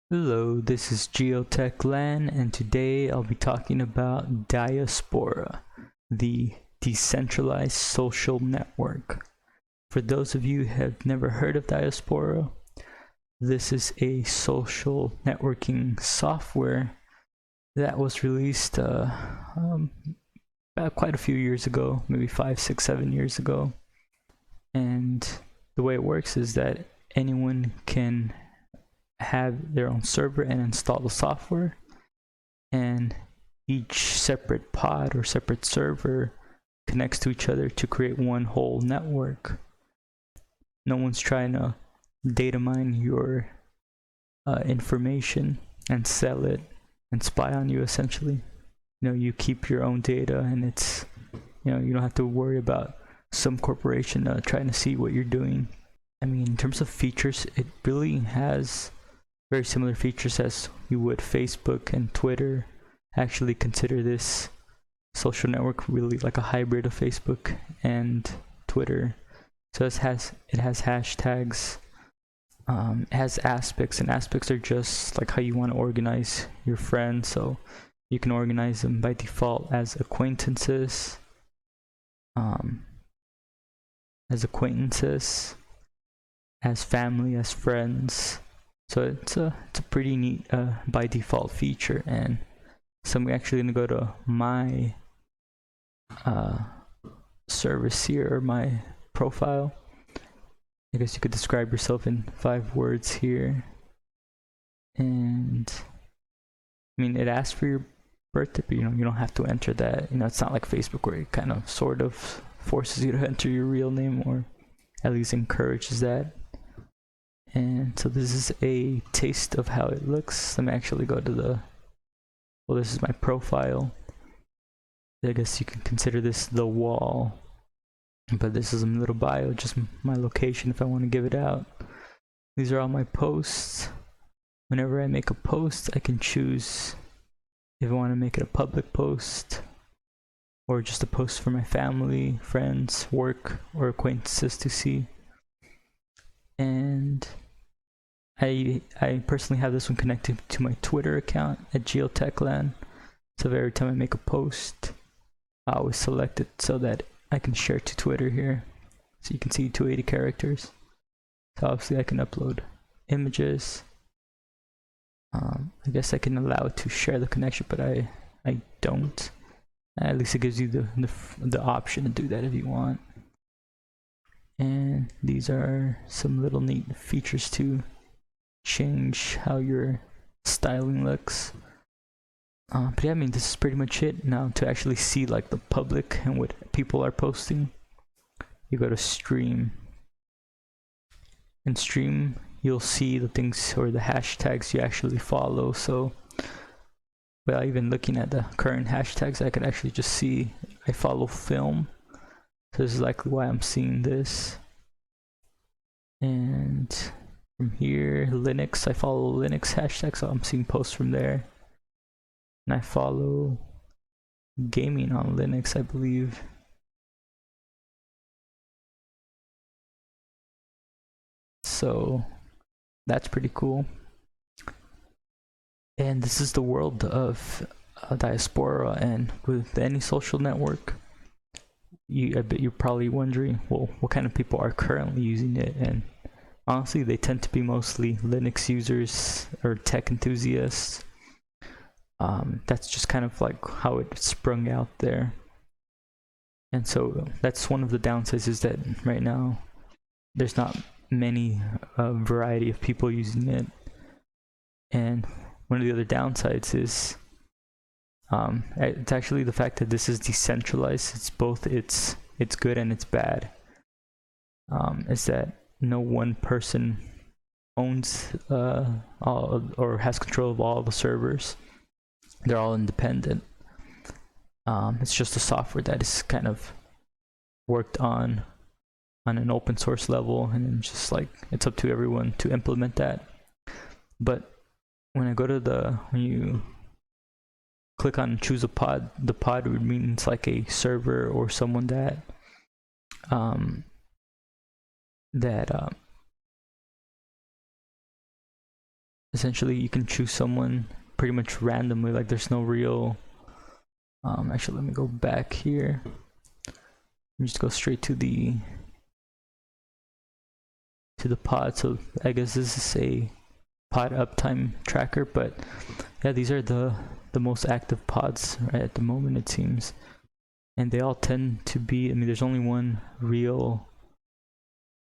Hello, this is GeotechLand, and today I'll be talking about Diaspora, the decentralized social network. For those of you who have never heard of Diaspora, this is a social networking software that was released quite a few years ago, maybe 5, 6, 7 years ago. And the way it works is that anyone can have their own server and install the software, and each separate pod or separate server connects to each other to create one whole network. No one's trying to data mine your information and sell it and spy on you, essentially. You keep your own data, and it's, you don't have to worry about some corporation trying to see what you're doing. I mean, in terms of features, it really has very similar features as you would Facebook and Twitter. Actually consider this social network really like a hybrid of Facebook and Twitter. So it has hashtags, it has aspects, and aspects are just like how you want to organize your friends. So you can organize them by default as acquaintances, as family, as friends. So it's a pretty neat by default feature. And so I'm actually gonna go to my service here, or my profile. I guess you could describe yourself in 5 words here. And I mean, it asks for your birthday, but you don't have to enter that. It's not like Facebook where it kind of sort of forces you to enter your real name, or at least encourages that. And so this is a taste of how it looks. Let me actually go to this is my profile. I guess you can consider this the wall, but this is a little bio, just my location if I want to give it out. These are all my posts. Whenever I make a post, I can choose if I want to make it a public post, or just a post for my family, friends, work, or acquaintances to see. And I personally have this one connected to my Twitter account at GeotechLand. So every time I make a post, I always select it so that I can share to Twitter here. So you can see 280 characters. So obviously I can upload images. I guess I can allow it to share the connection, but I don't. At least it gives you the option to do that if you want. And these are some little neat features to change how your styling looks. But yeah, I mean, this is pretty much it. Now, to actually see like the public and what people are posting, you go to stream. In stream, you'll see the things or the hashtags you actually follow. So without even looking at the current hashtags, I can actually just see I follow film. So this is likely why I'm seeing this. And from here, Linux, I follow Linux hashtags, so I'm seeing posts from there. And I follow gaming on Linux, I believe. So that's pretty cool. And this is the world of Diaspora. And with any social network, I bet you're probably wondering, well, what kind of people are currently using it? And honestly, they tend to be mostly Linux users or tech enthusiasts. That's just kind of like how it sprung out there. And so that's one of the downsides, is that right now there's not many variety of people using it. And one of the other downsides is it's actually the fact that this is decentralized. It's both it's good and it's bad. Is that no one person owns all, or has control of all the servers. They're all independent. It's just a software that is kind of worked on an open source level, and just like it's up to everyone to implement that. But when I go to when you click on choose a pod, the pod would mean it's like a server or someone that essentially you can choose someone pretty much randomly, like there's no real actually let me go back here. Let me just go straight to the pod. So I guess this is a pod uptime tracker, but yeah, these are the most active pods right at the moment, it seems, and they all tend to be, I mean, there's only one real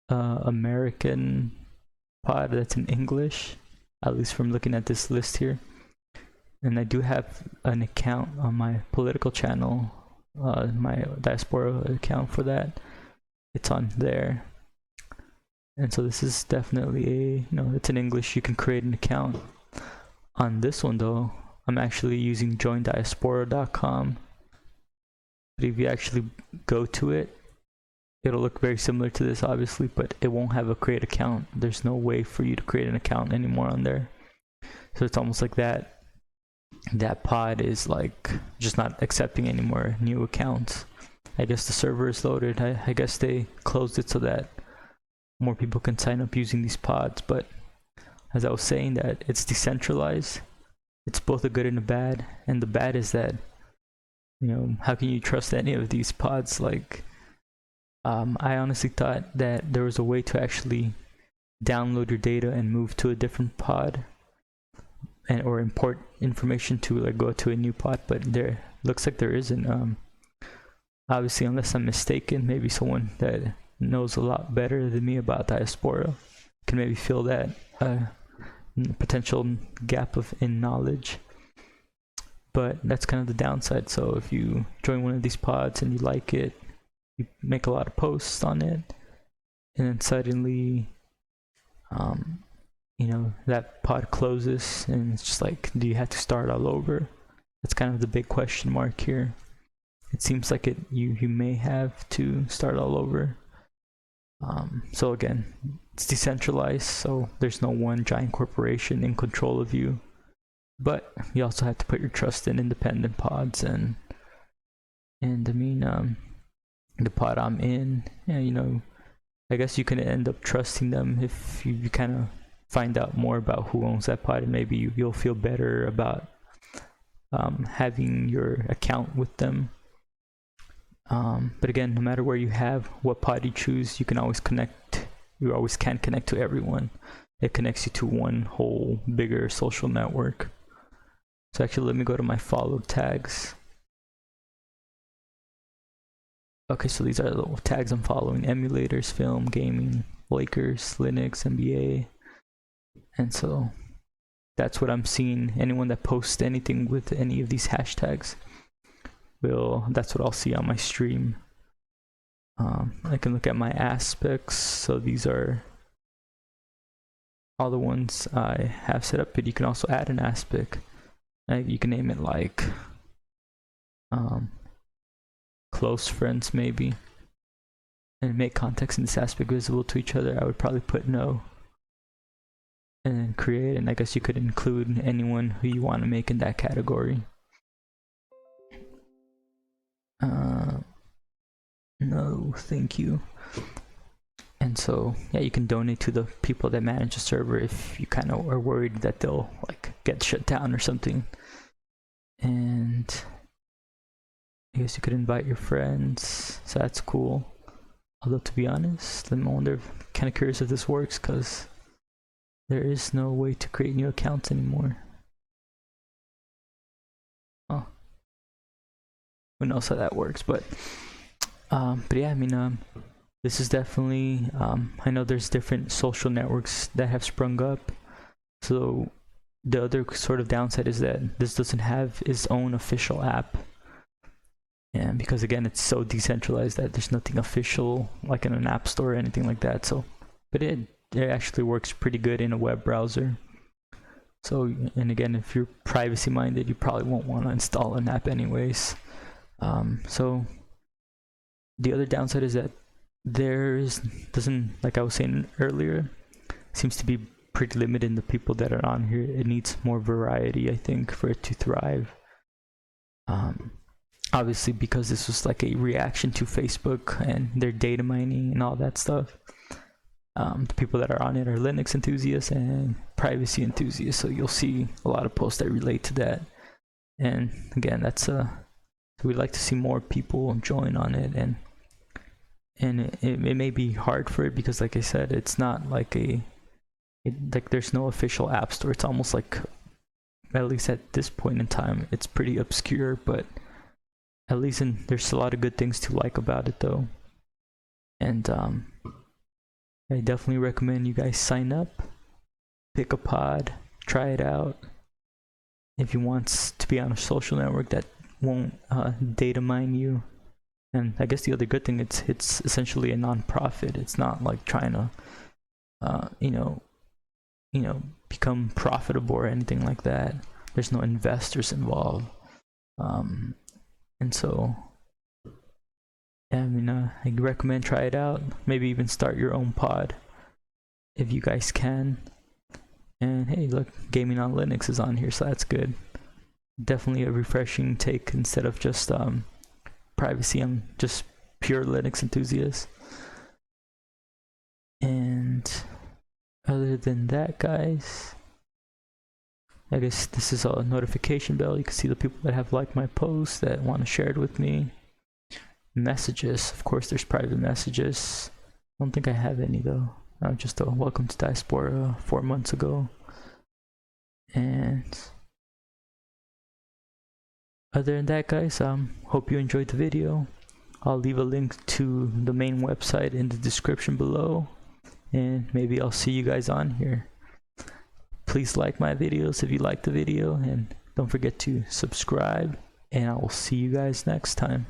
American pod that's in English, at least from looking at this list here. And I do have an account on my political channel, my Diaspora account for that. It's on there. And so this is definitely a, you know, it's in English, you can create an account. On this one though, I'm actually using joindiaspora.com. But if you actually go to it, it'll look very similar to this obviously, but it won't have a create account. There's no way for you to create an account anymore on there. So it's almost like that pod is like just not accepting any more new accounts. I guess the server is loaded. I guess they closed it so that more people can sign up using these pods. But as I was saying, that it's decentralized. It's both a good and a bad. And the bad is that, you know, how can you trust any of these pods? Like, I honestly thought that there was a way to actually download your data and move to a different pod, and or import information to like go to a new pod, but there looks like there isn't. Obviously, unless I'm mistaken, maybe someone that knows a lot better than me about Diaspora can maybe fill that potential gap in knowledge. But that's kind of the downside. So if you join one of these pods and you like it, you make a lot of posts on it, and then suddenly you know, that pod closes, and it's just like, do you have to start all over? That's kind of the big question mark here. It seems like you may have to start all over. So again, it's decentralized, so there's no one giant corporation in control of you, but you also have to put your trust in independent pods. And I mean, the pod I'm in, yeah, you know, I guess you can end up trusting them if you kind of find out more about who owns that pod, and maybe you'll feel better about having your account with them. But again, no matter where you have, what pod you choose, you can always connect. You always can connect to everyone. It connects you to one whole bigger social network. So actually, let me go to my followed tags. Okay, so these are the tags I'm following: emulators, film, gaming, Lakers, Linux, NBA. And so that's what I'm seeing. Anyone that posts anything with any of these hashtags, that's what I'll see on my stream. I can look at my aspects. So these are all the ones I have set up, but you can also add an aspect. You can name it like close friends maybe, and make context in this aspect visible to each other. I would probably put no, and then create, and I guess you could include anyone who you want to make in that category. No, thank you. And so yeah, you can donate to the people that manage the server if you kind of are worried that they'll like get shut down or something. And I guess you could invite your friends, so that's cool. Although to be honest, I'm kind of curious if this works, because there is no way to create new accounts anymore. Oh, who knows how that works? But yeah, I mean, this is definitely. I know there's different social networks that have sprung up. So the other sort of downside is that this doesn't have its own official app. And because again, it's so decentralized that there's nothing official like in an app store or anything like that. So, but it actually works pretty good in a web browser. So, and again, if you're privacy minded, you probably won't want to install an app anyways. So the other downside is that doesn't, like I was saying earlier, seems to be pretty limited in the people that are on here. It needs more variety, I think, for it to thrive. Obviously, because this was like a reaction to Facebook and their data mining and all that stuff. The people that are on it are Linux enthusiasts and privacy enthusiasts, so you'll see a lot of posts that relate to that. And again, that's so we'd like to see more people join on it, and it may be hard for it because, like I said, it's not like like there's no official app store. It's almost like, at least at this point in time, it's pretty obscure, but at least there's a lot of good things to like about it though. And I definitely recommend you guys sign up, pick a pod, try it out. If you want to be on a social network that won't data mine you. And I guess the other good thing, it's essentially a non-profit. It's not like trying to you know, become profitable or anything like that. There's no investors involved. And so yeah, I mean, I recommend try it out. Maybe even start your own pod if you guys can. And hey, look, Gaming on Linux is on here, so that's good. Definitely a refreshing take instead of just privacy. I'm just pure Linux enthusiast. And other than that, guys, I guess this is a notification bell. You can see the people that have liked my post, that want to share it with me. Messages, of course, there's private messages. I don't think I have any though. Just a welcome to Diaspora 4 months ago. And other than that, guys, hope you enjoyed the video. I'll leave a link to the main website in the description below, and maybe I'll see you guys on here. Please like my videos if you like the video, and don't forget to subscribe, and I will see you guys next time.